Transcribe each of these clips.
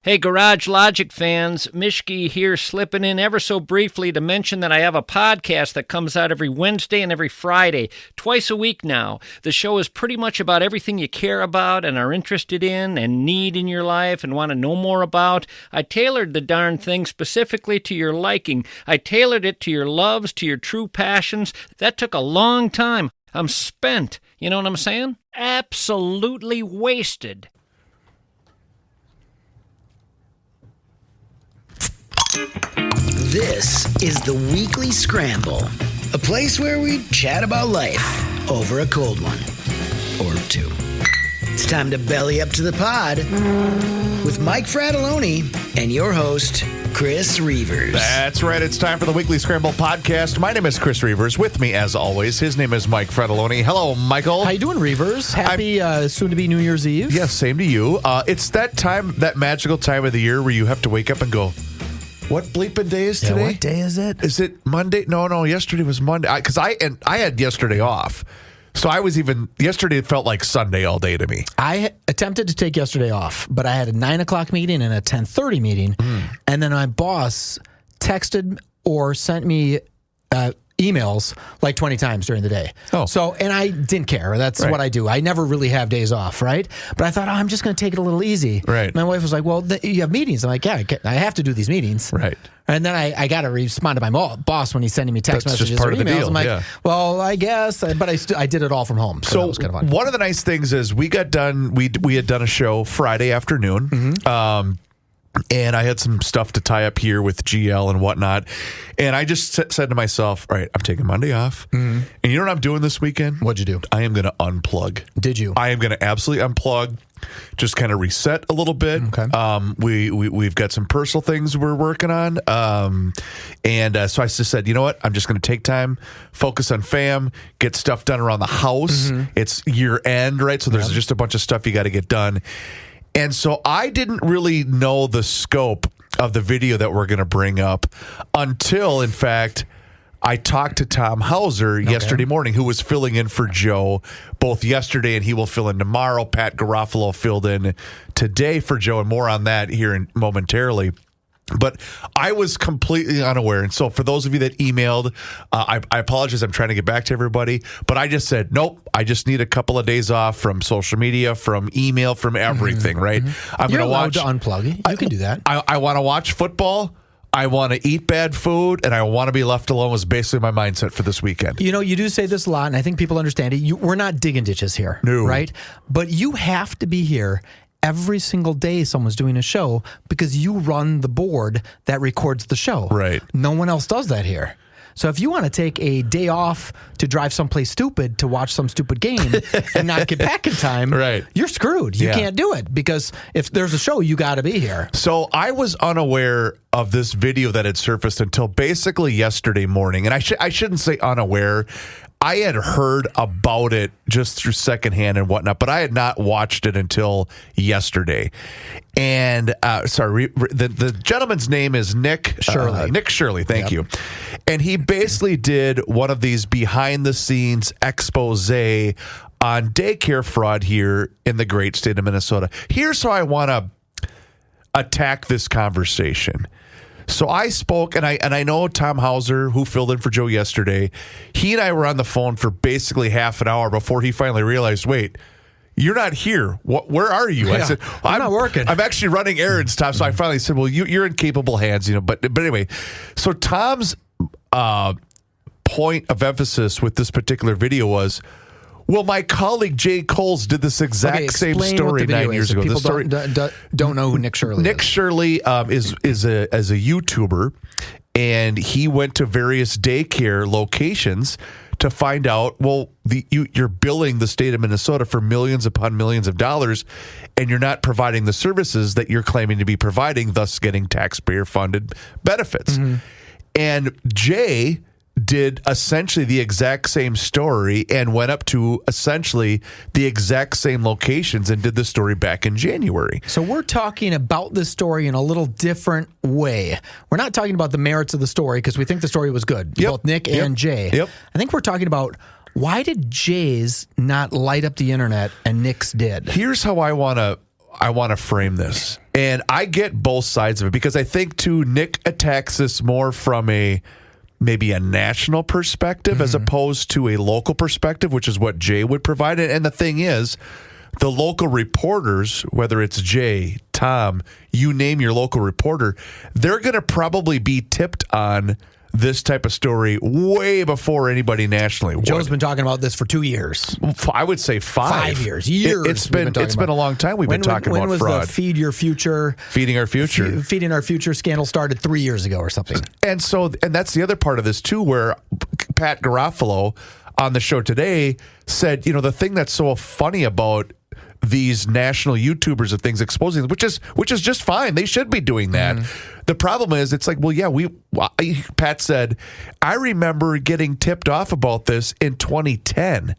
Hey, Garage Logic fans, Mishki here, slipping in ever so briefly to mention that I have a podcast that comes out every Wednesday and every Friday, twice a week now. The show is pretty much about everything you care about and are interested in and need in your life and want to know more about. I tailored the darn thing specifically to your liking. I tailored it to your loves, to your true passions. That took a long time. I'm spent. You know what I'm saying? Absolutely wasted. This is the Weekly Scramble, a place where we chat about life over a cold one or two. It's time to belly up to the pod with Mike Fratelloni and your host, Chris Reavers. That's right. It's time for the Weekly Scramble podcast. My name is Chris Reavers. With me, as always, his name is Mike Fratelloni. Hello, Michael. How you doing, Reavers? Happy soon-to-be New Year's Eve. Yes, same to you. It's that time, that magical time of the year where you have to wake up and go, what bleeping day is today? What day is it? Is it Monday? No. Yesterday was Monday. Because I had yesterday off. So yesterday it felt like Sunday all day to me. I attempted to take yesterday off, but I had a 9 o'clock meeting and a 10:30 meeting. And then my boss texted or sent me emails like 20 times during the day. Oh. So, and I didn't care. That's Right. what I do. I never really have days off, right? But I thought, I'm just going to take it a little easy. Right. My wife was like, well, you have meetings. I'm like, yeah, I have to do these meetings. Right. And then I got to respond to my boss when he's sending me text That's messages just part or of the emails. deal, I'm like, yeah. well, I guess, but I did it all from home. So that was kind of fun. One of the nice things is we got done, we had done a show Friday afternoon. And I had some stuff to tie up here with GL and whatnot. And I just said to myself, all right, I'm taking Monday off. And you know what I'm doing this weekend? What'd you do? I am going to unplug. Did you? I am going to absolutely unplug, just kind of reset a little bit. Okay. We've got some personal things we're working on. So I just said, you know what? I'm just going to take time, focus on fam, get stuff done around the house. It's year end, right? So there's just a bunch of stuff you got to get done. And so I didn't really know the scope of the video that we're going to bring up until, in fact, I talked to Tom Hauser yesterday morning, who was filling in for Joe both yesterday and he will fill in tomorrow. Pat Garofalo filled in today for Joe, and more on that here momentarily. But I was completely unaware. And so for those of you that emailed, I apologize. I'm trying to get back to everybody. But I just said, nope, I just need a couple of days off from social media, from email, from everything, right? You're allowed to unplug. You can do that. I want to watch football. I want to eat bad food, and I want to be left alone was basically my mindset for this weekend. You know, you do say this a lot, and I think people understand it. We're not digging ditches here, No. right? But you have to be here every single day someone's doing a show because you run the board that records the show. Right. No one else does that here. So if you want to take a day off to drive someplace stupid to watch some stupid game and not get back in time, Right. you're screwed. You can't do it because if there's a show, you got to be here. So I was unaware of this video that had surfaced until basically yesterday morning. And I shouldn't say unaware. I had heard about it just through secondhand and whatnot, but I had not watched it until yesterday. And the gentleman's name is Nick Shirley. Nick Shirley, thank you. And he basically did one of these behind-the-scenes expose on daycare fraud here in the great state of Minnesota. Here's how I want to attack this conversation. So I spoke, and I know Tom Hauser, who filled in for Joe yesterday, he and I were on the phone for basically half an hour before he finally realized, wait, you're not here. Where are you? I said, I'm not working. I'm actually running errands, Tom. So I finally said, well, you're in capable hands, you know. But anyway, so Tom's point of emphasis with this particular video was, well, my colleague Jay Coles did this exact same story 9 years ago. People don't know who Nick Shirley is. Nick Shirley is a YouTuber, and he went to various daycare locations to find out, well, you're billing the state of Minnesota for millions upon millions of dollars, and you're not providing the services that you're claiming to be providing, thus getting taxpayer-funded benefits. And Jay did essentially the exact same story and went up to essentially the exact same locations and did the story back in January. So we're talking about this story in a little different way. We're not talking about the merits of the story because we think the story was good, both Nick and Jay. I think we're talking about why did Jay's not light up the internet and Nick's did? Here's how I want to I want to frame this. And I get both sides of it because I think, too, Nick attacks this more from maybe a national perspective as opposed to a local perspective, which is what Jay would provide. And the thing is, the local reporters, whether it's Jay, Tom, you name your local reporter, they're going to probably be tipped on this type of story way before anybody nationally would. Joe's been talking about this for 2 years. I would say 5 years. It's been a long time we've been talking about fraud. When was the Feeding Our Future scandal started 3 years ago or something? And that's the other part of this too, where Pat Garofalo on the show today said, the thing that's so funny about these national YouTubers of things exposing, which is just fine. They should be doing that. The problem is, it's like, well, yeah, Pat said, I remember getting tipped off about this in 2010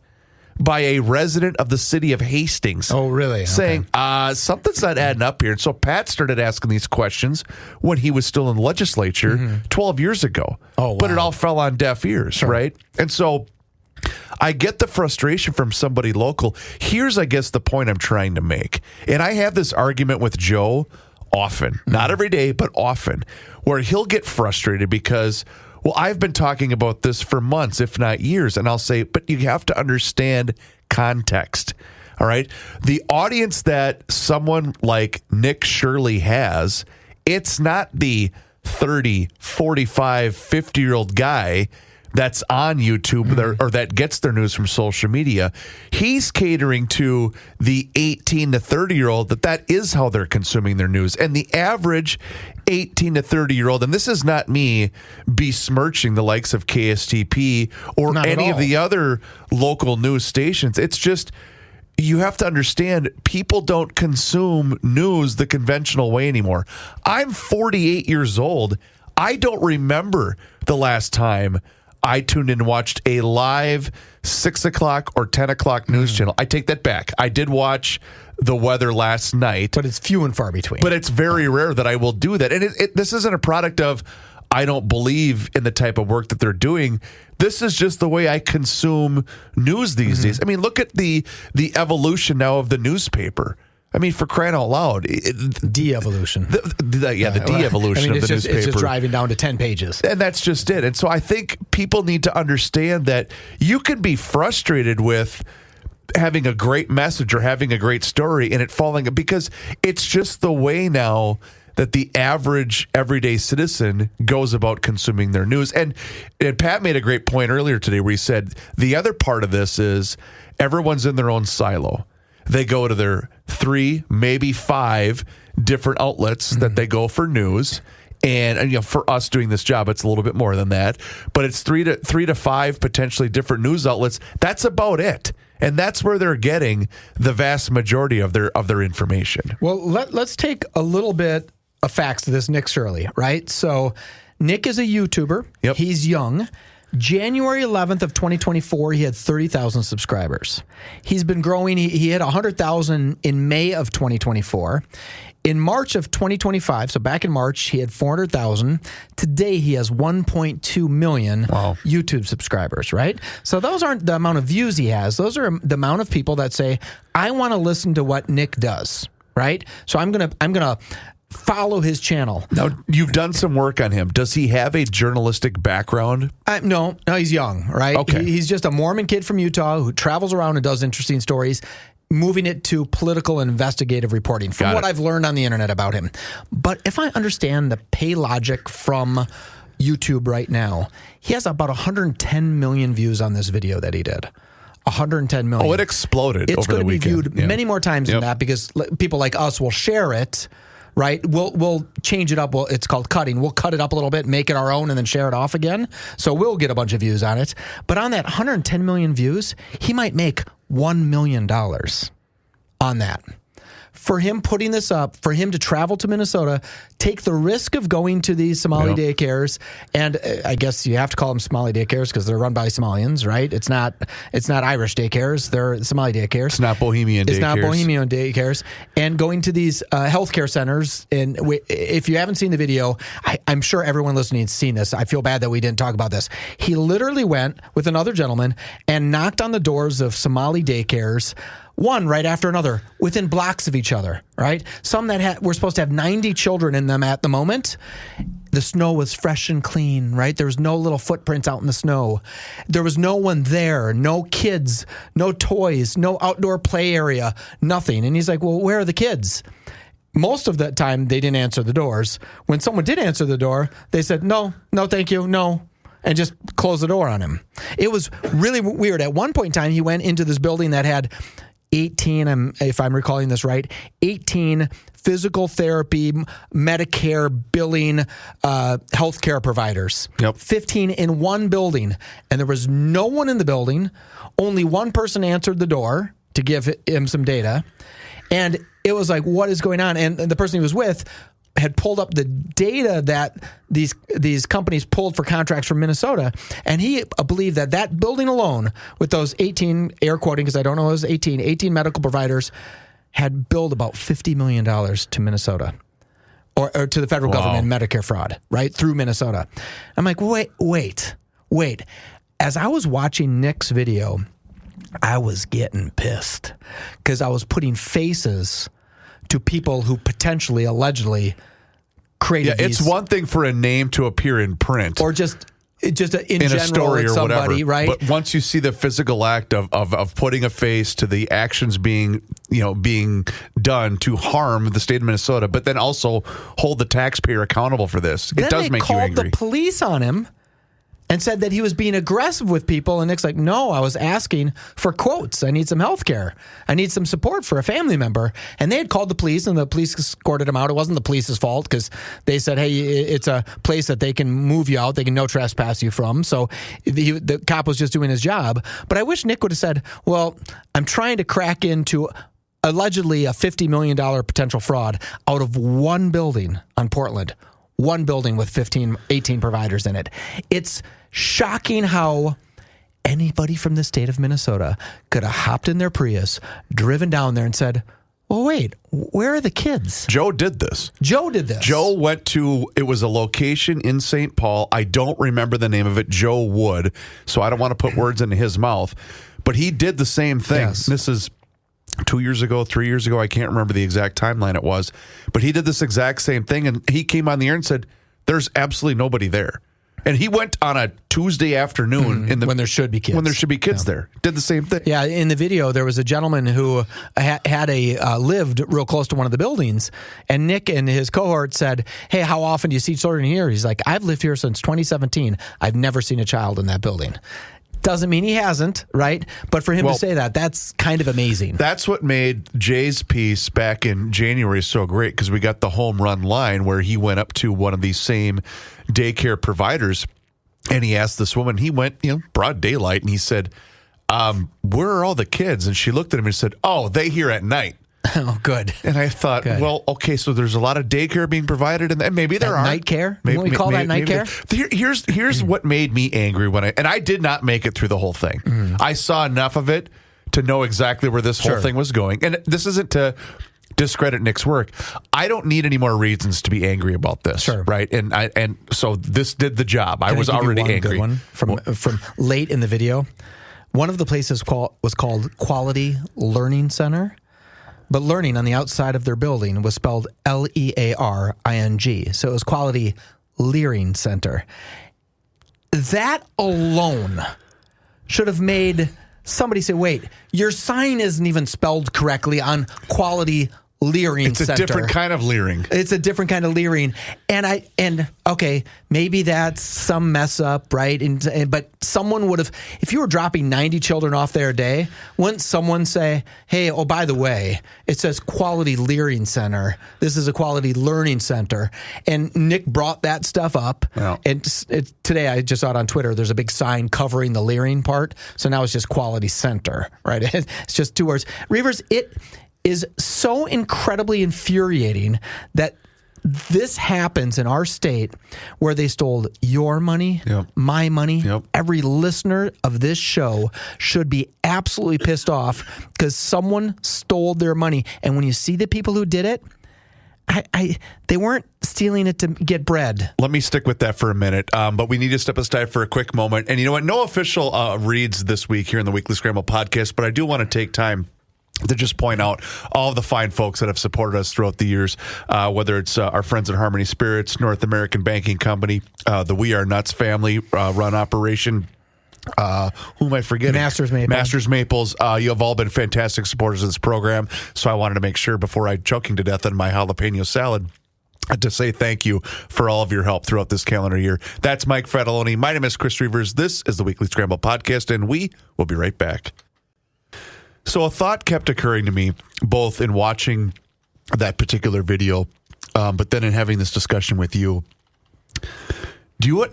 by a resident of the city of Hastings. Oh, really? Saying, something's not adding up here. And so Pat started asking these questions when he was still in the legislature 12 years ago. Oh, wow. But it all fell on deaf ears, right? And so I get the frustration from somebody local. Here's, I guess, the point I'm trying to make. And I have this argument with Joe often, not every day, but often, where he'll get frustrated because, well, I've been talking about this for months, if not years. And I'll say, but you have to understand context. All right. The audience that someone like Nick Shirley has, it's not the 30, 45, 50-year-old guy that's on YouTube or that gets their news from social media. He's catering to the 18 to 30-year-old that is how they're consuming their news. And the average 18 to 30-year-old, and this is not me besmirching the likes of KSTP or any of the other local news stations. It's just, you have to understand, people don't consume news the conventional way anymore. I'm 48 years old. I don't remember the last time I tuned in and watched a live 6 o'clock or 10 o'clock news channel. I take that back. I did watch the weather last night. But it's few and far between. But it's very rare that I will do that. And this isn't a product of I don't believe in the type of work that they're doing. This is just the way I consume news these days. I mean, look at the evolution now of the newspaper. I mean, for crying out loud. De-evolution. The de-evolution of the newspaper. It's just driving down to 10 pages. And that's just it. And so I think people need to understand that you can be frustrated with having a great message or having a great story and it falling, because it's just the way now that the average everyday citizen goes about consuming their news. And Pat made a great point earlier today where he said the other part of this is everyone's in their own silo. They go to their 3, maybe 5 different outlets that they go for news. And for us doing this job, it's a little bit more than that. But it's 3 to 5 potentially different news outlets. That's about it. And that's where they're getting the vast majority of their information. Well, let's take a little bit of facts to this Nick Shirley, right? So Nick is a YouTuber. Yep. He's young. January 11th of 2024, he had 30,000 subscribers. He's been growing. He had 100,000 in May of 2024. In March of 2025, so back in March, he had 400,000. Today, he has 1.2 million YouTube subscribers, right? So those aren't the amount of views he has. Those are the amount of people that say, I want to listen to what Nick does, right? So I'm gonna follow his channel. Now, you've done some work on him. Does he have a journalistic background? No, he's young, right? Okay. He's just a Mormon kid from Utah who travels around and does interesting stories, moving it to political and investigative reporting from what I've learned on the internet about him. But if I understand the pay logic from YouTube right now, he has about 110 million views on this video that he did. 110 million. Oh, it exploded over the weekend. It's going to be viewed many more times than that because people like us will share it. Right, we'll change it up. Well, it's called cutting. We'll cut it up a little bit, make it our own, and then share it off again. So we'll get a bunch of views on it. But on that 110 million views, he might make $1 million on that. For him putting this up, for him to travel to Minnesota, take the risk of going to these Somali daycares, and I guess you have to call them Somali daycares because they're run by Somalians, right? It's not Irish daycares; they're Somali daycares. It's not Bohemian daycares. And going to these healthcare centers. And if you haven't seen the video, I'm sure everyone listening has seen this. I feel bad that we didn't talk about this. He literally went with another gentleman and knocked on the doors of Somali daycares one right after another, within blocks of each other, right? Some that were supposed to have 90 children in them at the moment. The snow was fresh and clean, right? There was no little footprints out in the snow. There was no one there, no kids, no toys, no outdoor play area, nothing. And he's like, well, where are the kids? Most of the time, they didn't answer the doors. When someone did answer the door, they said, no, thank you, no, and just closed the door on him. It was really weird. At one point in time, he went into this building that had 18, if I'm recalling this right, 18 physical therapy, Medicare billing, healthcare providers. Yep. 15 in one building. And there was no one in the building. Only one person answered the door to give him some data. And it was like, what is going on? And the person he was with had pulled up the data that these companies pulled for contracts from Minnesota, and he believed that building alone, with those 18, air quoting because I don't know it was 18 medical providers, had billed about $50 million to Minnesota or to the federal government in Medicare fraud, right, through Minnesota. I'm like, wait. As I was watching Nick's video, I was getting pissed because I was putting faces to people who potentially, allegedly created these. It's one thing for a name to appear in print. Or just in general, a story or somebody, whatever, right? But once you see the physical act of putting a face to the actions being done to harm the state of Minnesota, but then also hold the taxpayer accountable for this, it does make you angry. They called the police on him and said that he was being aggressive with people. And Nick's like, no, I was asking for quotes. I need some health care. I need some support for a family member. And they had called the police, and the police escorted him out. It wasn't the police's fault because they said, hey, it's a place that they can move you out. They can no trespass you from. So the cop was just doing his job. But I wish Nick would have said, well, I'm trying to crack into allegedly a $50 million potential fraud out of one building on Portland. One building with 18 providers in it. It's shocking how anybody from the state of Minnesota could have hopped in their Prius, driven down there and said, well, wait, where are the kids? Joe did this. Joe went to, it was a location in St. Paul. I don't remember the name of it. Joe Wood. So I don't want to put words into his mouth. But he did the same thing. Yes. This is 2 years ago, 3 years ago. I can't remember the exact timeline it was. But he did this exact same thing. And he came on the air and said, there's absolutely nobody there. And he went on a Tuesday afternoon when there should be kids. When there should be kids there. Did the same thing. Yeah, in the video, there was a gentleman who lived real close to one of the buildings, and Nick and his cohort said, hey, how often do you see children here? He's like, I've lived here since 2017. I've never seen a child in that building. Doesn't mean he hasn't, right? But for him to say that, that's kind of amazing. That's what made Jay's piece back in January so great, because we got the home run line where he went up to one of these same daycare providers and he asked this woman, he went, broad daylight, and he said, where are all the kids? And she looked at him and said, oh, they here at night. Oh, good. And I thought, well, okay, so there's a lot of daycare being provided, and maybe there are night care. Maybe we call that night care. Here's what made me angry when I did not make it through the whole thing. Mm-hmm. I saw enough of it to know exactly where this whole thing was going, and this isn't to discredit Nick's work. I don't need any more reasons to be angry about this, right? And so this did the job. I was already angry. Good one from late in the video. One of the places was called Quality Learning Center. But learning on the outside of their building was spelled Learing. So it was Quality Learing Center. That alone should have made somebody say, wait, your sign isn't even spelled correctly on Quality Learing Center. It's a different kind of leering. It's a different kind of leering. And okay, maybe that's some mess up, right? But someone would have, if you were dropping 90 children off there a day, wouldn't someone say, hey, oh, by the way, it says Quality Learing Center. This is a Quality Learning Center. And Nick brought that stuff up. Yeah. And today I just saw it on Twitter. There's a big sign covering the leering part. So now it's just Quality Center, right? It's just two words. Reavers, it is so incredibly infuriating that this happens in our state where they stole your money, my money. Every listener of this show should be absolutely pissed off because someone stole their money. And when you see the people who did it, they weren't stealing it to get bread. Let me stick with that for a minute, but we need to step aside for a quick moment. And you know what? No official reads this week here in the Weekly Scramble podcast, but I do want to take time to just point out all of the fine folks that have supported us throughout the years, whether it's our friends at Harmony Spirits, North American Banking Company, the We Are Nuts family run operation. Who am I forgetting? Masters Maples. You have all been fantastic supporters of this program, so I wanted to make sure before I choking to death on my jalapeno salad to say thank you for all of your help throughout this calendar year. That's Mike Fratelloni. My name is Chris Reavers. This is the Weekly Scramble Podcast, and we will be right back. So a thought kept occurring to me, both in watching that particular video, but then in having this discussion with you. Do you want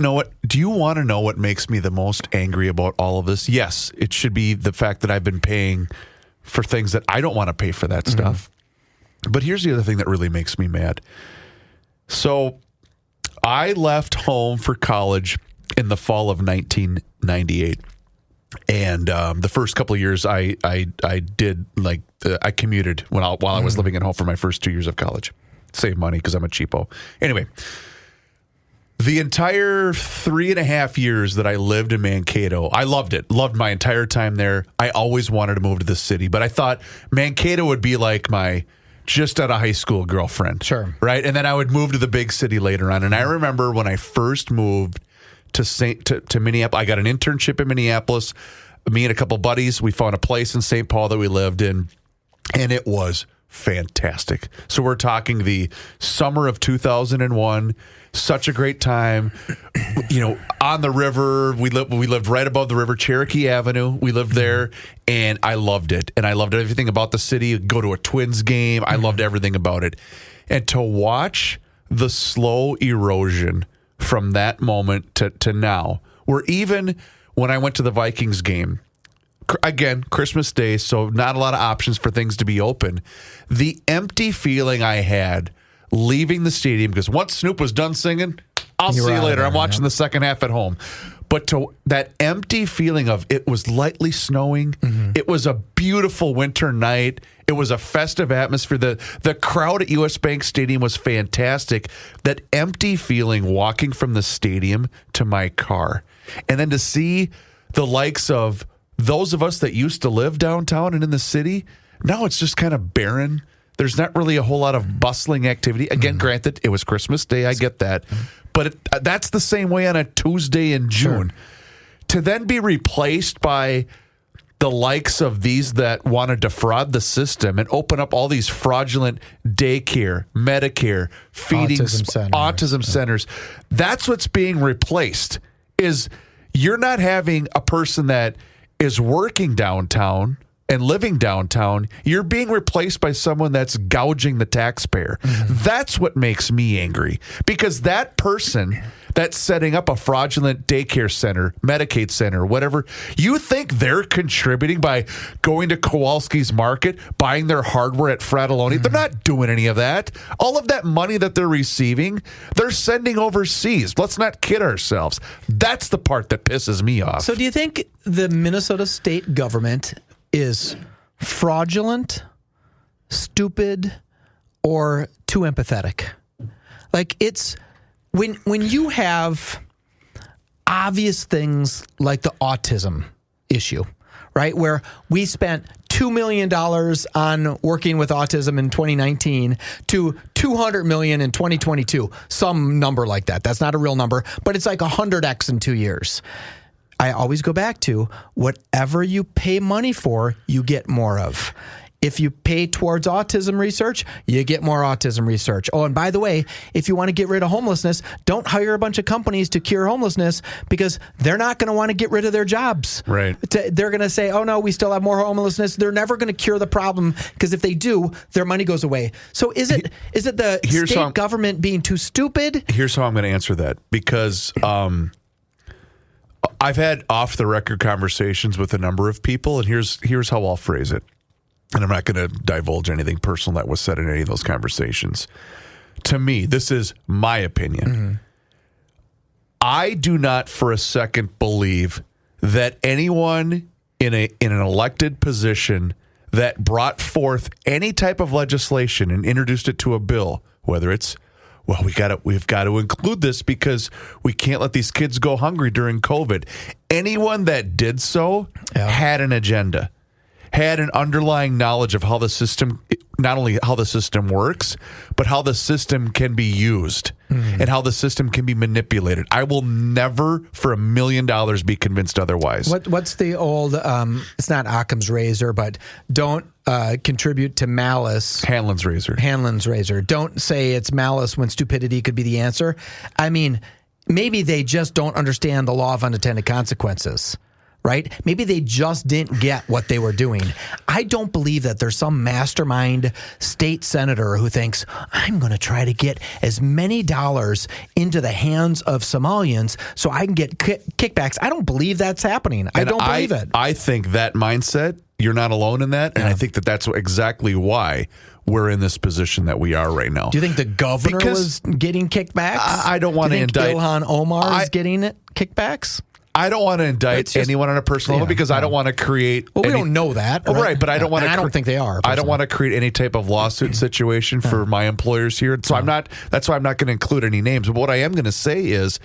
to know what makes me the most angry about all of this? Yes, it should be the fact that I've been paying for things that I don't want to pay for that stuff. But here's the other thing that really makes me mad. So I left home for college in the fall of 1998. And the first couple of years I did I commuted while I was living at home for my first 2 years of college. Save money because I'm a cheapo. Anyway, the entire 3.5 years that I lived in Mankato, I loved it. Loved my entire time there. I always wanted to move to the city, but I thought Mankato would be like my just out of high school girlfriend. Sure. Right? And then I would move to the big city later on. And I remember when I first moved to Minneapolis, I got an internship in Minneapolis. Me and a couple buddies, we found a place in St. Paul that we lived in, and it was fantastic. So we're talking the summer of 2001. Such a great time, on the river. We lived right above the river, Cherokee Avenue. We lived there, and I loved it. And I loved everything about the city. Go to a Twins game. I loved everything about it. And to watch the slow erosion from that moment to now, where even when I went to the Vikings game, again, Christmas Day, so not a lot of options for things to be open, the empty feeling I had leaving the stadium, because once Snoop was done singing, I'll see you later. I'm watching the second half at home. But to that empty feeling of it was lightly snowing. It was a beautiful winter night. It was a festive atmosphere. The crowd at US Bank Stadium was fantastic. That empty feeling walking from the stadium to my car. And then to see the likes of those of us that used to live downtown and in the city, now it's just kind of barren. There's not really a whole lot of bustling activity. Again, granted, it was Christmas Day. I get that. But that's the same way on a Tuesday in June. Sure. To then be replaced by the likes of these that want to defraud the system and open up all these fraudulent daycare, Medicare, feeding, autism centers. That's what's being replaced. Is you're not having a person that is working downtown and living downtown, you're being replaced by someone that's gouging the taxpayer. That's what makes me angry, because that person that's setting up a fraudulent daycare center, Medicaid center, whatever, you think they're contributing by going to Kowalski's Market, buying their hardware at Fratelloni? They're not doing any of that. All of that money that they're receiving, they're sending overseas. Let's not kid ourselves. That's the part that pisses me off. So do you think the Minnesota state government is fraudulent, stupid, or too empathetic? Like, it's when you have obvious things like the autism issue, right? Where we spent $2 million on working with autism in 2019 to $200 million in 2022, some number like that. That's not a real number, but it's like 100x in 2 years. I always go back to whatever you pay money for, you get more of. If you pay towards autism research, you get more autism research. Oh, and by the way, if you want to get rid of homelessness, don't hire a bunch of companies to cure homelessness, because they're not going to want to get rid of their jobs. Right. They're going to say, oh, no, we still have more homelessness. They're never going to cure the problem, because if they do, their money goes away. So is it the state government being too stupid? Here's how I'm going to answer that, because I've had off-the-record conversations with a number of people, and here's how I'll phrase it. And I'm not going to divulge anything personal that was said in any of those conversations. To me, this is my opinion. I do not for a second believe that anyone in an elected position that brought forth any type of legislation and introduced it to a bill, whether it's, well, we've got to include this because we can't let these kids go hungry during COVID. Anyone that did so had an agenda. had an underlying knowledge of how the system, not only how the system works, but how the system can be used and how the system can be manipulated. I will never for $1 million be convinced otherwise. What's the old, it's not Occam's razor, but don't contribute to malice. Hanlon's razor. Don't say it's malice when stupidity could be the answer. I mean, maybe they just don't understand the law of unintended consequences. Right? Maybe they just didn't get what they were doing. I don't believe that there's some mastermind state senator who thinks, I'm going to try to get as many dollars into the hands of Somalians so I can get kickbacks. I don't believe that's happening. I don't believe it. I think that mindset, you're not alone in that. And I think that that's exactly why we're in this position that we are right now. Do you think the governor was getting kickbacks? I don't want to indict. Ilhan Omar is getting kickbacks? I don't want to indict anyone on a personal level because I don't want to create. Well, we don't know that. Oh, right, but I don't want to. I don't think they are. I don't want to create any type of lawsuit situation for my employers here. So I'm not. That's why I'm not going to include any names. But what I am going to say is,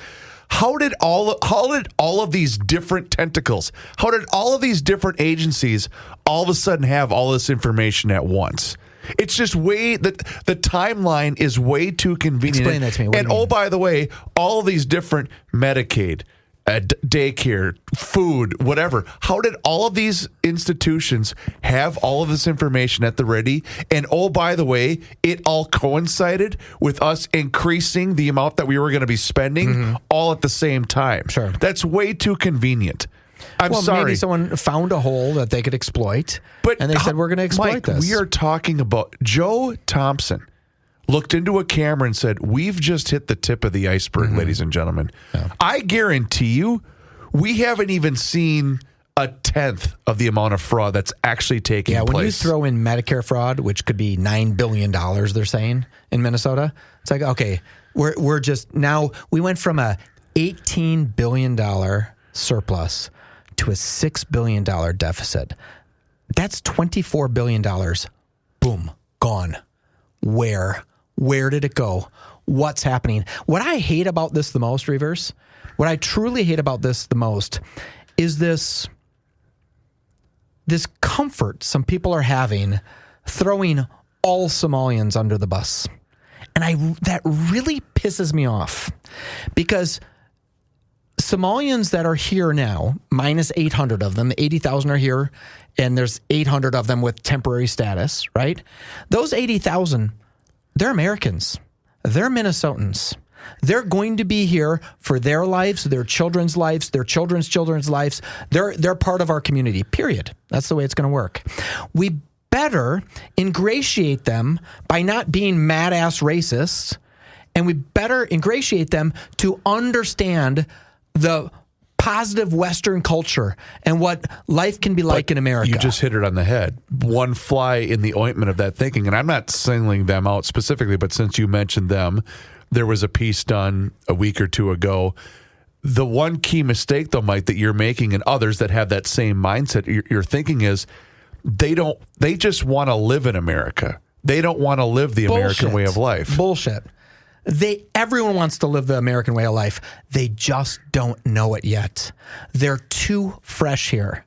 how did all of these different tentacles, how did all of these different agencies all of a sudden have all this information at once? It's just the timeline is way too convenient. Explain that to me. And by the way, all of these different Medicaid, daycare, food, whatever. How did all of these institutions have all of this information at the ready? And by the way, it all coincided with us increasing the amount that we were going to be spending all at the same time. Sure. That's way too convenient. I'm sorry. Maybe someone found a hole that they could exploit, and they said, we're going to exploit Mike, this. We are talking about Joe Thompson looked into a camera and said, we've just hit the tip of the iceberg, ladies and gentlemen. Yeah. I guarantee you, we haven't even seen a tenth of the amount of fraud that's actually taking place. Yeah, when you throw in Medicare fraud, which could be $9 billion, they're saying, in Minnesota, it's like, okay, we're just, now we went from a $18 billion surplus to a $6 billion deficit. That's $24 billion. Boom, gone. Where did it go? What's happening? What I hate about this the most, Reverse, what I truly hate about this the most is this comfort some people are having throwing all Somalians under the bus. And that really pisses me off because Somalians that are here now, minus 800 of them, 80,000 are here, and there's 800 of them with temporary status, right? Those 80,000, they're Americans. They're Minnesotans. They're going to be here for their lives, their children's lives, their children's children's lives. They're part of our community, period. That's the way it's going to work. We better ingratiate them by not being mad-ass racists, and we better ingratiate them to understand the positive Western culture and what life can be like in America. You just hit it on the head. One fly in the ointment of that thinking, and I'm not singling them out specifically, but since you mentioned them, there was a piece done a week or two ago. The one key mistake, though, Mike, that you're making and others that have that same mindset, you're thinking is they just want to live in America. They don't want to live the American way of life. Bullshit. Everyone wants to live the American way of life. They just don't know it yet. They're too fresh here.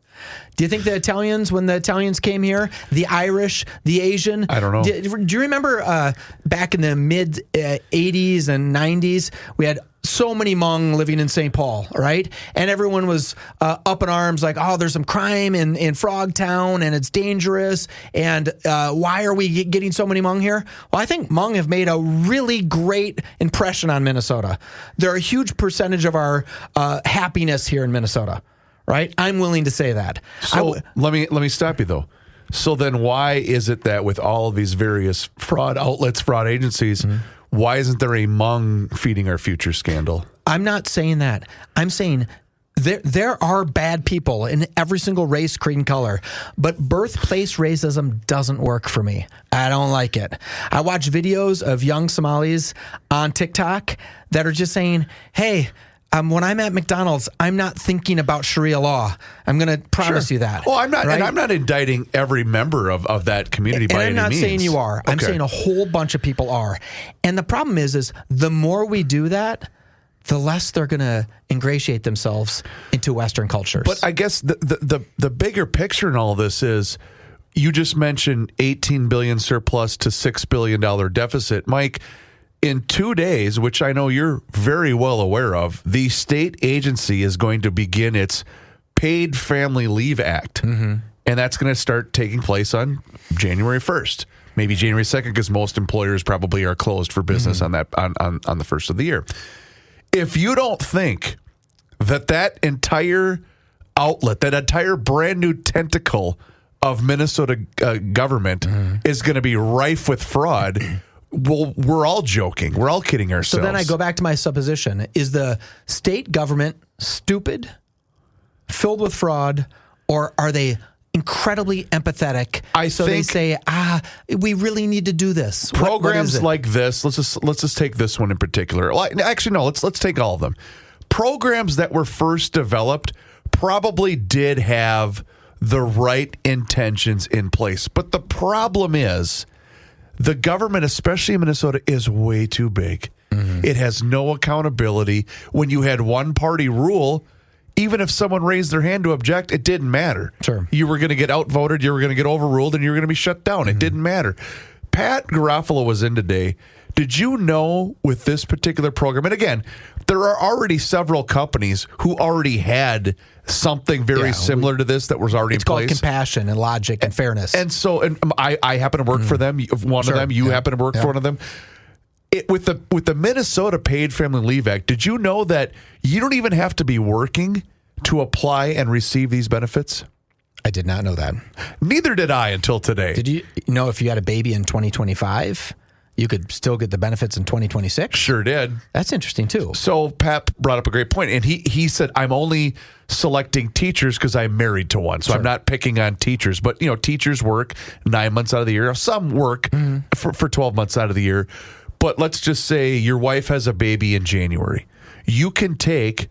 Do you think the Italians, when the Italians came here, the Irish, the Asian? I don't know. Do you remember back in the mid 80s and 90s, we had so many Hmong living in St. Paul, right? And everyone was up in arms like, oh, there's some crime in Frogtown and it's dangerous. And why are we getting so many Hmong here? Well, I think Hmong have made a really great impression on Minnesota. They're a huge percentage of our happiness here in Minnesota, right? I'm willing to say that. So let me stop you, though. So then why is it that with all of these various fraud outlets, fraud agencies, why isn't there a Hmong feeding our future scandal? I'm not saying that. I'm saying there are bad people in every single race, creed, and color, but birthplace racism doesn't work for me. I don't like it. I watch videos of young Somalis on TikTok that are just saying, hey, when I'm at McDonald's, I'm not thinking about Sharia law. I'm going to promise you that. Oh, I'm not. Right? And I'm not indicting every member of that community by any means. I'm not saying you are. Okay. I'm saying a whole bunch of people are. And the problem is the more we do that, the less they're going to ingratiate themselves into Western cultures. But I guess the bigger picture in all of this is, you just mentioned $18 billion surplus to $6 billion deficit. Mike, in 2 days, which I know you're very well aware of, the state agency is going to begin its Paid Family Leave Act. And that's going to start taking place on January 1st, maybe January 2nd, because most employers probably are closed for business on that on the first of the year. If you don't think that entire outlet, that entire brand new tentacle of Minnesota government is going to be rife with fraud, well, we're all joking. We're all kidding ourselves. So then I go back to my supposition. Is the state government stupid, filled with fraud, or are they incredibly empathetic? They say, we really need to do this. Programs like this, let's just take this one in particular. Well, actually, no, let's take all of them. Programs that were first developed probably did have the right intentions in place. But the problem is, the government, especially in Minnesota, is way too big. It has no accountability. When you had one party rule, even if someone raised their hand to object, it didn't matter. Sure. You were going to get outvoted, you were going to get overruled, and you were going to be shut down. It didn't matter. Pat Garofalo was in today. Did you know with this particular program, and again, there are already several companies who already had something very similar to this that was already in place. It's called compassion and logic and fairness. And so, I happen to work for them. One of them, you happen to work for one of them. With the Minnesota Paid Family Leave Act, did you know that you don't even have to be working to apply and receive these benefits? I did not know that. Neither did I until today. Did you know if you had a baby in 2025, you could still get the benefits in 2026? Sure did. That's interesting, too. So Pat brought up a great point, and he said, I'm only selecting teachers because I'm married to one. So I'm not picking on teachers. But, teachers work 9 months out of the year. Some work for 12 months out of the year. But let's just say your wife has a baby in January. You can take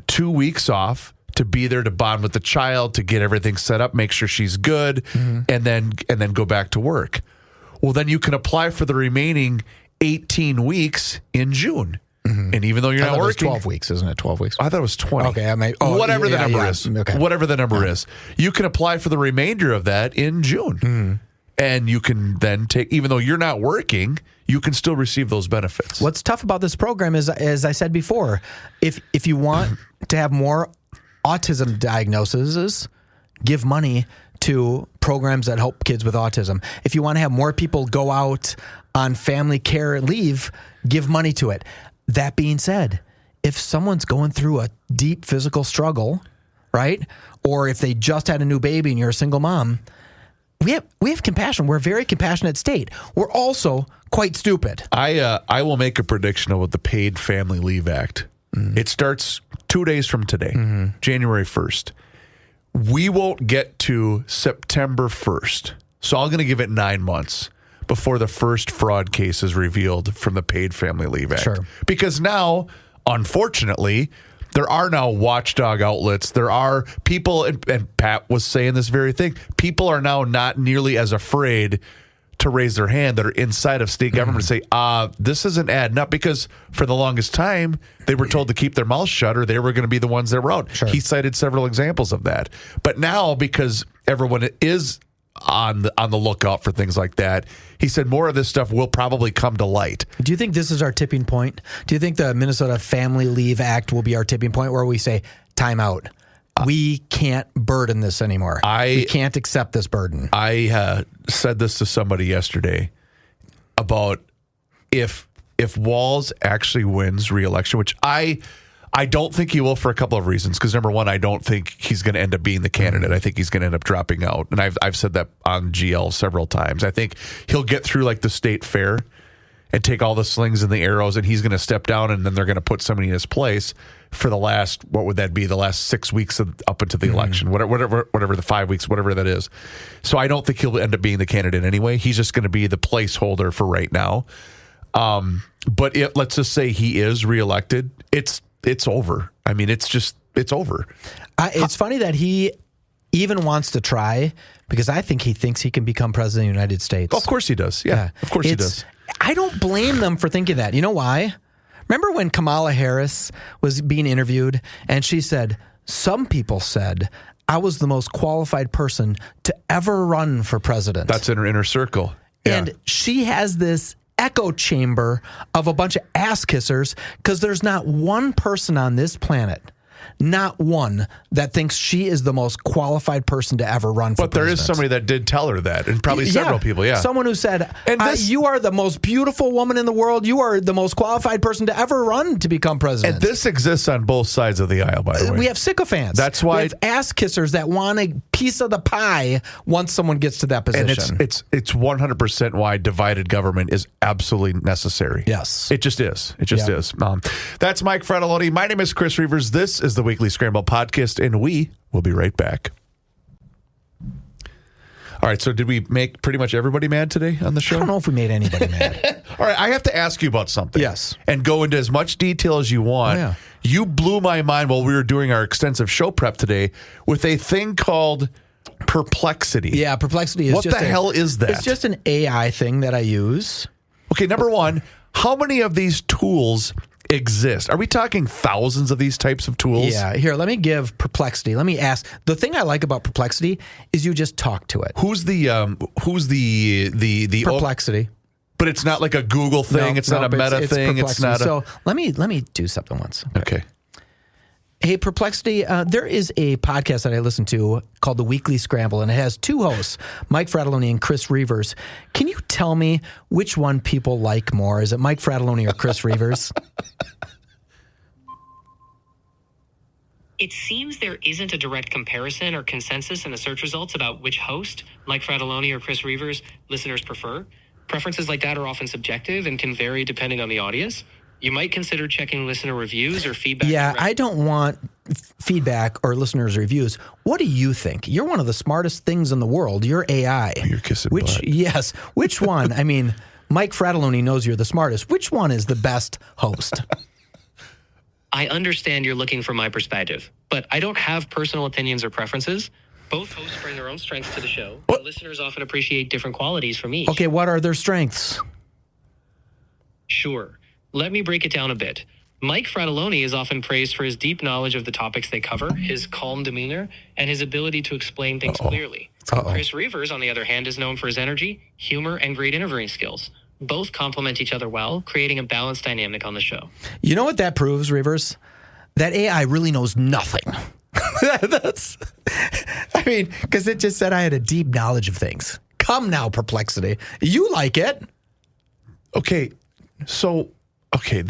2 weeks off to be there to bond with the child, to get everything set up, make sure she's good, and then go back to work. Well, then you can apply for the remaining 18 weeks in June. And even though you're not working, 12 weeks, isn't it? 12 weeks. I thought it was 20. Okay, whatever the number is. Okay. Whatever the number is. You can apply for the remainder of that in June. And you can then take, even though you're not working, you can still receive those benefits. What's tough about this program is, as I said before, if you want to have more autism diagnoses, give money to programs that help kids with autism. If you want to have more people go out on family care leave, give money to it. That being said, if someone's going through a deep physical struggle, right, or if they just had a new baby and you're a single mom, we have compassion. We're a very compassionate state. We're also quite stupid. I will make a prediction of what the Paid Family Leave Act. It starts 2 days from today, January 1st. We won't get to September 1st. So I'm going to give it 9 months before the first fraud case is revealed from the Paid Family Leave Act. Sure. Because now, unfortunately, there are now watchdog outlets. There are people, and Pat was saying this very thing, people are now not nearly as afraid to raise their hand that are inside of state government to say, this isn't adding up, because for the longest time, they were told to keep their mouths shut or they were going to be the ones that were out. Sure. He cited several examples of that. But now, because everyone is on the lookout for things like that, he said more of this stuff will probably come to light. Do you think this is our tipping point? Do you think the Minnesota Family Leave Act will be our tipping point where we say, time out? We can't burden this anymore. We can't accept this burden. I said this to somebody yesterday about if Walz actually wins re-election, which I don't think he will for a couple of reasons. Because number one, I don't think he's going to end up being the candidate. I think he's going to end up dropping out. And I've said that on GL several times. I think he'll get through like the state fair and take all the slings and the arrows, and he's going to step down, and then they're going to put somebody in his place for the last, what would that be, the last 6 weeks up into the election, whatever the 5 weeks, whatever that is. So I don't think he'll end up being the candidate anyway. He's just going to be the placeholder for right now. But let's just say he is reelected, it's over. I mean, it's over. It's funny that he even wants to try, because I think he thinks he can become president of the United States. Of course he does. Yeah. Of course he does. I don't blame them for thinking that. You know why? Remember when Kamala Harris was being interviewed and she said, some people said I was the most qualified person to ever run for president. That's in her inner circle. Yeah. And she has this echo chamber of a bunch of ass kissers because there's not one person on this planet, not one, that thinks she is the most qualified person to ever run for president. But there is somebody that did tell her that, and probably several people, yeah. Someone who said, you are the most beautiful woman in the world. You are the most qualified person to ever run to become president. And this exists on both sides of the aisle, by the way. We have sycophants. That's why. We have ass kissers that want a piece of the pie once someone gets to that position. And it's 100% why divided government is absolutely necessary. Yes. It just is. It just is. That's Mike Fratelloni. My name is Chris Reavers. This is the Weekly Scramble podcast, and we will be right back. All right, so did we make pretty much everybody mad today on the show? I don't know if we made anybody mad. All right, I have to ask you about something. Yes. And go into as much detail as you want. Oh, yeah. You blew my mind while we were doing our extensive show prep today with a thing called Perplexity. Yeah, Perplexity is what just the hell is that? It's just an AI thing that I use. Okay, number one, how many of these tools exist? Are we talking thousands of these types of tools? Yeah, here, let me give Perplexity. Let me ask. The thing I like about Perplexity is you just talk to it. Who's the Perplexity? But it's not like a Google thing. It's not a Meta thing. It's not. So let me do something once. Okay. Hey, Perplexity, there is a podcast that I listen to called The Weekly Scramble, and it has two hosts, Mike Fratelloni and Chris Reavers. Can you tell me which one people like more? Is it Mike Fratelloni or Chris Reavers? It seems there isn't a direct comparison or consensus in the search results about which host, Mike Fratelloni or Chris Reavers, listeners prefer. Preferences like that are often subjective and can vary depending on the audience. You might consider checking listener reviews or feedback. Yeah, I don't want feedback or listeners' reviews. What do you think? You're one of the smartest things in the world. You're AI. You're kissing butt. Yes. Which one? I mean, Mike Fratelloni knows you're the smartest. Which one is the best host? I understand you're looking for my perspective, but I don't have personal opinions or preferences. Both hosts bring their own strengths to the show, and listeners often appreciate different qualities from each. Okay, what are their strengths? Sure. Let me break it down a bit. Mike Fratelloni is often praised for his deep knowledge of the topics they cover, his calm demeanor, and his ability to explain things clearly. Chris Reavers, on the other hand, is known for his energy, humor, and great interviewing skills. Both complement each other well, creating a balanced dynamic on the show. You know what that proves, Reavers? That AI really knows nothing. Because it just said I had a deep knowledge of things. Come now, Perplexity. You like it. Okay, so... Okay,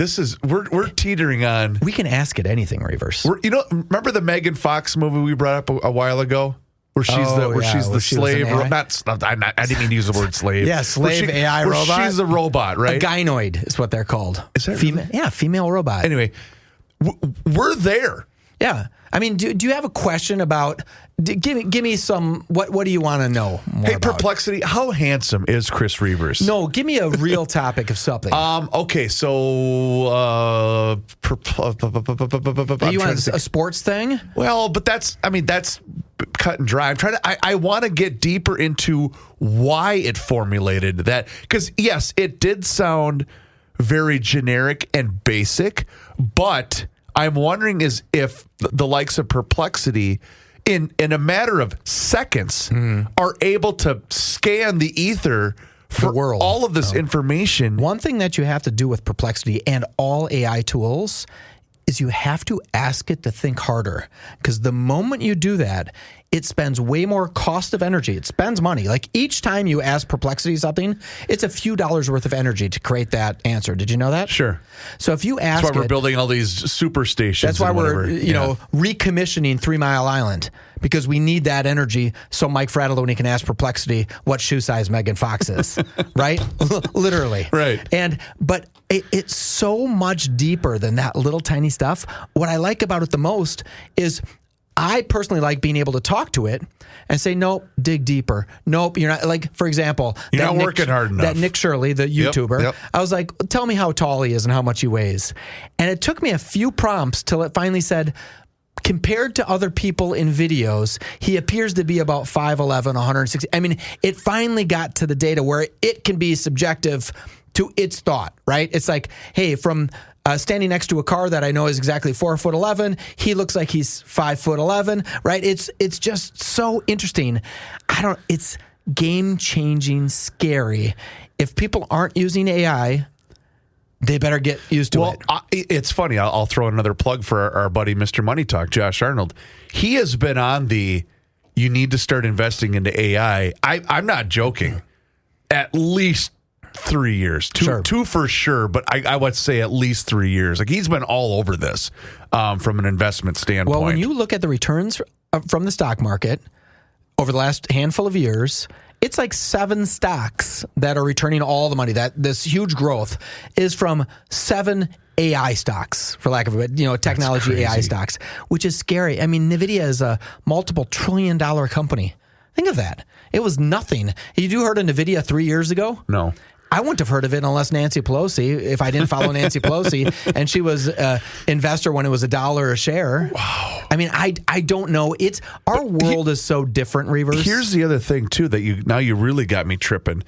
we're teetering on. We can ask it anything, Reavers. Remember the Megan Fox movie we brought up a while ago, where she's the slave. I didn't mean to use the word slave. Yeah, slave AI robot. She's a robot, right? A gynoid is what they're called. Is that female? Yeah, female robot. Anyway, we're there. Yeah, I mean, do you have a question about? Give me some. What do you want to know more Hey, about? Perplexity, how handsome is Chris Reavers? No, give me a real topic of something. Okay, so you want a sports thing? Well, but that's cut and dry. I want to get deeper into why it formulated that, because yes, it did sound very generic and basic, but I'm wondering if the likes of Perplexity in a matter of seconds are able to scan the ether for world. all of this information. One thing that you have to do with Perplexity and all AI tools is you have to ask it to think harder, because the moment you do that, it spends way more cost of energy. It spends money. Like each time you ask Perplexity something, it's a few dollars worth of energy to create that answer. Did you know that? Sure. So if you ask That's why we're building all these super stations. That's why we're recommissioning 3 Mile Island, because we need that energy so Mike Fratelloni can ask Perplexity what shoe size Megan Fox is, right? Literally. Right. But it's so much deeper than that little tiny stuff. What I like about it the most is I personally like being able to talk to it and say, nope, dig deeper. Nope, you're not. Like, for example, you're not working hard enough. That Nick Shirley, the YouTuber, Yep. I was like, tell me how tall he is and how much he weighs. And it took me a few prompts till it finally said, compared to other people in videos, he appears to be about 5'11", 160. I mean, it finally got to the data where it can be subjective to its thought, right? It's like, hey, from standing next to a car that I know is exactly 4'11". He looks like he's 5'11", right? It's just so interesting. It's game-changing, scary. If people aren't using AI, they better get used to it. It's funny. I'll throw another plug for our buddy, Mr. Money Talk, Josh Arnold. He has been on you need to start investing into AI. I'm not joking. At least 3 years. Two for sure, but I would say at least 3 years. Like, he's been all over this from an investment standpoint. Well, when you look at the returns from the stock market over the last handful of years, it's like 7 stocks that are returning all the money. That this huge growth is from 7 AI stocks, for lack of a technology AI stocks, which is scary. I mean, NVIDIA is a multiple $1 trillion company. Think of that. It was nothing. Had you heard of NVIDIA 3 years ago? No. I wouldn't have heard of it unless Nancy Pelosi, if I didn't follow Nancy Pelosi, and she was an investor when it was $1 a share. Wow. I mean, I don't know. Our world is so different, Reavers. Here's the other thing, too, that you really got me tripping.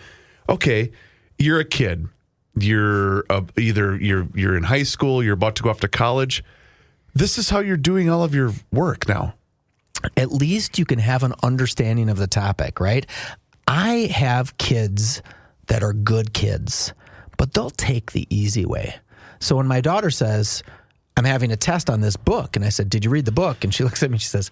Okay, you're a kid. You're either you're in high school, you're about to go off to college. This is how you're doing all of your work now. At least you can have an understanding of the topic, right? I have kids that are good kids, but they'll take the easy way. So when my daughter says, I'm having a test on this book, and I said, did you read the book? And she looks at me and she says,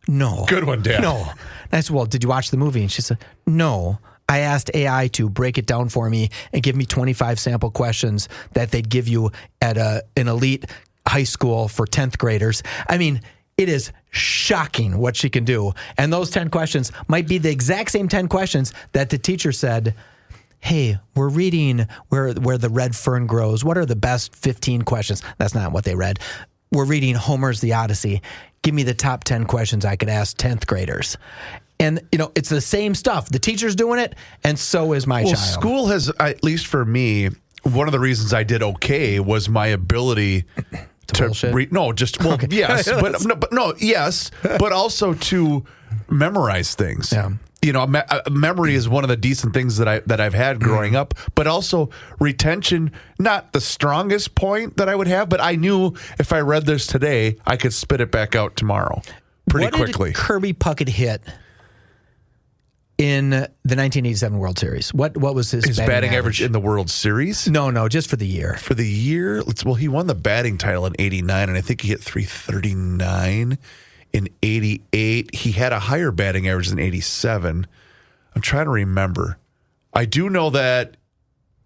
no. Good one, Dad. No. And I said, well, did you watch the movie? And she said, no. I asked AI to break it down for me and give me 25 sample questions that they'd give you at an elite high school for 10th graders. I mean, it is shocking what she can do. And those 10 questions might be the exact same 10 questions that the teacher said, hey, we're reading where the red fern grows. What are the best 15 questions? That's not what they read. We're reading Homer's The Odyssey. Give me the top 10 questions I could ask 10th graders. And, it's the same stuff. The teacher's doing it, and so is my child. School has, at least for me, one of the reasons I did okay was my ability to read. No, just, okay. Yes, but also to memorize things. Yeah. Memory is one of the decent things that I've had growing up, but also retention, not the strongest point that I would have, but I knew if I read this today, I could spit it back out tomorrow pretty quickly. What did Kirby Puckett hit in the 1987 World Series? What was his batting average in the World Series? No, just for the year. For the year? He won the batting title in 89, and I think he hit 339. In 88, he had a higher batting average than 87. I'm trying to remember. I do know that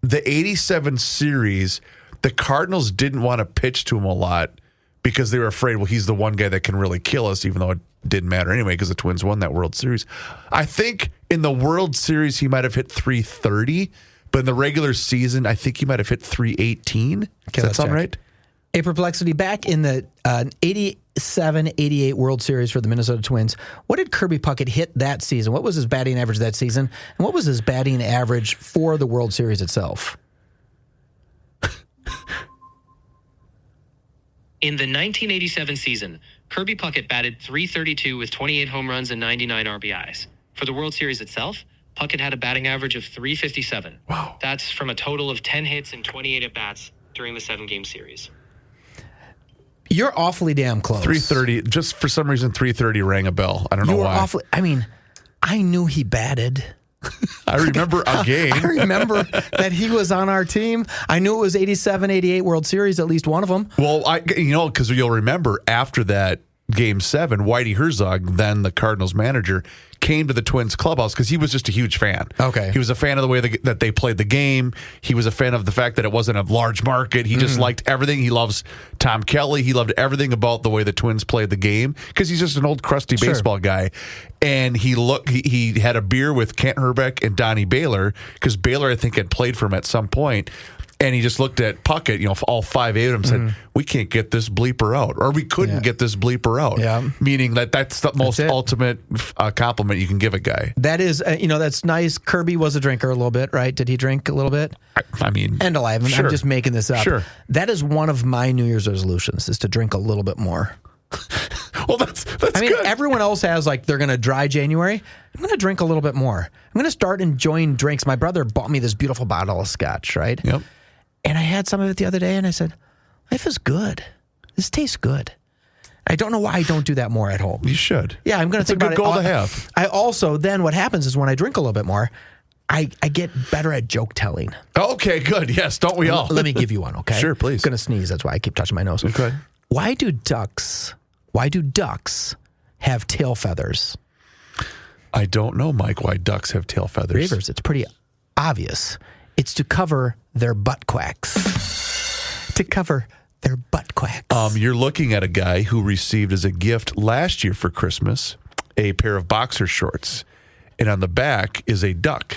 the 87 series, the Cardinals didn't want to pitch to him a lot because they were afraid, he's the one guy that can really kill us, even though it didn't matter anyway because the Twins won that World Series. I think in the World Series, he might have hit 330, but in the regular season, I think he might have hit 318. Does that sound right? A perplexity, back in the 87-88 World Series for the Minnesota Twins, what did Kirby Puckett hit that season? What was his batting average that season? And what was his batting average for the World Series itself? In the 1987 season, Kirby Puckett batted .332 with 28 home runs and 99 RBIs. For the World Series itself, Puckett had a batting average of .357. Wow. That's from a total of 10 hits and 28 at-bats during the 7-game series. You're awfully damn close. 330. Just for some reason, 330 rang a bell. I don't know why. I knew he batted. I remember a game. I remember that he was on our team. I knew it was 87-88 World Series, at least one of them. Well, because you'll remember after that Game 7, Whitey Herzog, then the Cardinals manager, came to the Twins clubhouse because he was just a huge fan. Okay. He was a fan of the way that they played the game. He was a fan of the fact that it wasn't a large market. He just liked everything. He loves Tom Kelly. He loved everything about the way the Twins played the game because he's just an old crusty baseball guy. And he had a beer with Kent Herbeck and Donnie Baylor because Baylor, I think, had played for him at some point. And he just looked at Puckett, all 5 of them, and said, we can't get this bleeper out. Or we couldn't get this bleeper out. Yeah. Meaning that's the most ultimate compliment you can give a guy. That is, that's nice. Kirby was a drinker a little bit, right? Did he drink a little bit? I mean. And alive. Sure. I'm just making this up. Sure. That is one of my New Year's resolutions, is to drink a little bit more. Well, that's good. Everyone else has, they're going to dry January. I'm going to drink a little bit more. I'm going to start enjoying drinks. My brother bought me this beautiful bottle of scotch, right? Yep. And I had some of it the other day, and I said, life is good. This tastes good. I don't know why I don't do that more at home. You should. Yeah, I'm going to think about it. It's a good goal to have. I also, then what happens is when I drink a little bit more, I get better at joke telling. Okay, good. Yes, don't we all? Let me give you one, okay? Sure, please. I'm going to sneeze. That's why I keep touching my nose. Okay. Why do ducks have tail feathers? I don't know, Mike, why ducks have tail feathers. Reavers, it's pretty obvious. It's to cover their butt quacks. To cover their butt quacks. You're looking at a guy who received as a gift last year for Christmas a pair of boxer shorts. And on the back is a duck.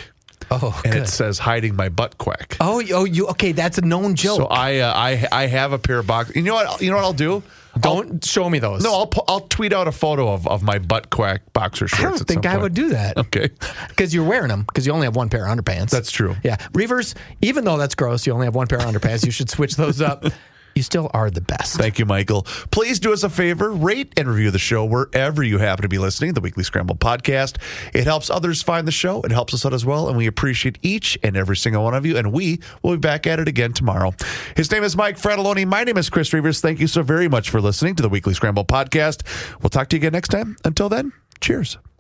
Oh, and good. it says "hiding my butt quack." You okay? That's a known joke. So I have a pair of boxers. You know what I'll do? Don't show me those. No, I'll tweet out a photo of my butt quack boxer shorts. I don't at think some I point. would do that. Okay, because you're wearing them because you only have one pair of underpants. That's true. Yeah, Reavers. Even though that's gross, you only have one pair of underpants. You should switch those up. You still are the best. Thank you, Michael. Please do us a favor, rate and review the show wherever you happen to be listening, the Weekly Scramble podcast. It helps others find the show. It helps us out as well, and we appreciate each and every single one of you, and we will be back at it again tomorrow. His name is Mike Fratelloni. My name is Chris Reavers. Thank you so very much for listening to the Weekly Scramble podcast. We'll talk to you again next time. Until then, cheers.